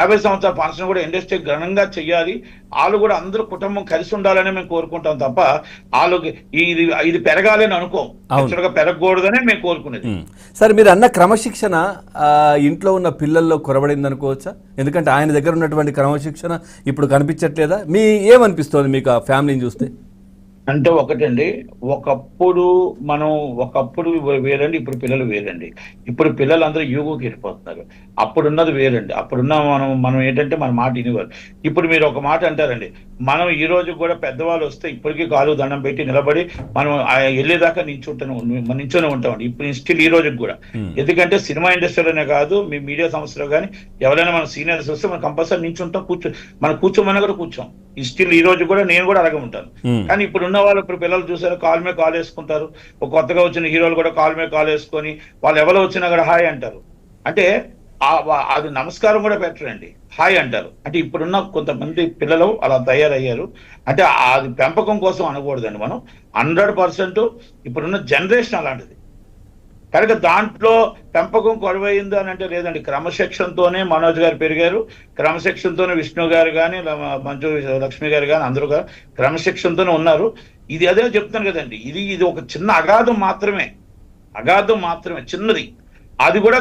50 సంవత్సరాల ఫంక్షన్ కూడా ఇండస్ట్రీ ఘనంగా చెయ్యాలి. వాళ్ళు కూడా అందరూ కుటుంబం కలిసి ఉండాలని మేము కోరుకుంటాం తప్ప వాళ్ళకి ఇది పెరగాలని అనుకోం. యాక్చువల్గా పెరగకూడదనే మేము కోరుకునేది. సార్, మీరు అన్న క్రమశిక్షణ ఇంట్లో ఉన్న పిల్లల్లో కొరబడింది అనుకోవచ్చా? ఎందుకంటే ఆయన దగ్గర ఉన్నటువంటి క్రమశిక్షణ ఇప్పుడు కనిపించట్లేదా? ఏమనిపిస్తుంది మీకు ఆ ఫ్యామిలీని చూస్తే? అంటే ఒకటండి, ఒకప్పుడు వేరండి, ఇప్పుడు పిల్లలు వేరండి. ఇప్పుడు పిల్లలందరూ యూగోకి వెళ్ళిపోతున్నారు. అప్పుడున్నది వేరండి. అప్పుడున్న మనం ఏంటంటే మన మాట వినేవారు. ఇప్పుడు మీరు ఒక మాట అంటారండి, మనం ఈ రోజు కూడా పెద్దవాళ్ళు వస్తే ఇప్పటికీ కాలు దండం పెట్టి నిలబడి మనం వెళ్ళేదాకా నించొని ఉంటామండి. ఇప్పుడు స్టిల్ ఈ రోజుకి కూడా. ఎందుకంటే సినిమా ఇండస్ట్రీలోనే కాదు, మీ మీడియా సంస్థలో కానీ ఎవరైనా మన సీనియర్స్ వస్తే మనం కంపల్సరీ నించుంటాం, మనం కూర్చోమని కూడా కూర్చోం. స్టిల్ ఈ రోజు కూడా నేను కూడా అలాగే ఉంటాను. కానీ ఇప్పుడు ఉన్న వాళ్ళు, ఇప్పుడు పిల్లలు చూసారు, కాల్ మీద కాల్ వేసుకుంటారు. ఒక కొత్తగా వచ్చిన హీరోలు కూడా కాల్ మీద కాల్ వేసుకొని వాళ్ళు ఎవరో వచ్చినా కూడా హాయ్ అంటారు. అంటే అది నమస్కారం కూడా పెట్టరండి, హాయ్ అంటారు. అంటే ఇప్పుడున్న కొంతమంది పిల్లలు అలా తయారయ్యారు. అంటే అది పెంపకం కోసం అనకూడదండి. మనం 100% ఇప్పుడున్న జనరేషన్ అలాంటిది. కనుక దాంట్లో పెంపకం కొరవైంది అని అంటే లేదండి. క్రమశిక్షణతోనే మనోజ్ గారు పెరిగారు, క్రమశిక్షణతోనే విష్ణు గారు కానీ, మంచు లక్ష్మి గారు కానీ అందరూ క్రమశిక్షణతోనే ఉన్నారు. అదే చెప్తాను కదండి, ఇది ఒక చిన్న అగాధం మాత్రమే, చిన్నది. అది కూడా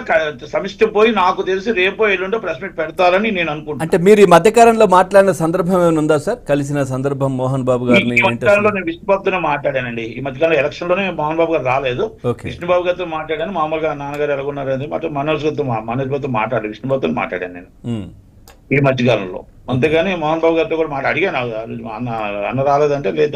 సమిష్టి పోయి నాకు తెలిసి రేపో ఎల్లుండో ప్రెస్ మీట్ పెడతారని నేను అనుకుంటున్నాను. అంటే మీరు ఈ మధ్యకాలంలో మాట్లాడిన సందర్భం ఏమైనా ఉందా సార్? కలిసిన సందర్భం మోహన్ బాబు గారిని? ఈ మధ్యకాలంలో నేను విష్ణుబాబుతో మాట్లాడానండి. ఈ మధ్యకాలంలో ఎలక్షన్ లోనే మోహన్ బాబు గారు రాలేదు, విష్ణుబాబు గారితో మాట్లాడాను. మామూలుగా నాన్నగారు ఎలాగున్నారు అని మనోజ్ బాబుతో మాట్లాడాను, విష్ణుబాబుతో మాట్లాడాను నేను ఈ మధ్యకాలంలో. అంతేగాని మోహన్ బాబు గారితో కూడా అడిగాను, అన్న రాలేదంటే లేదు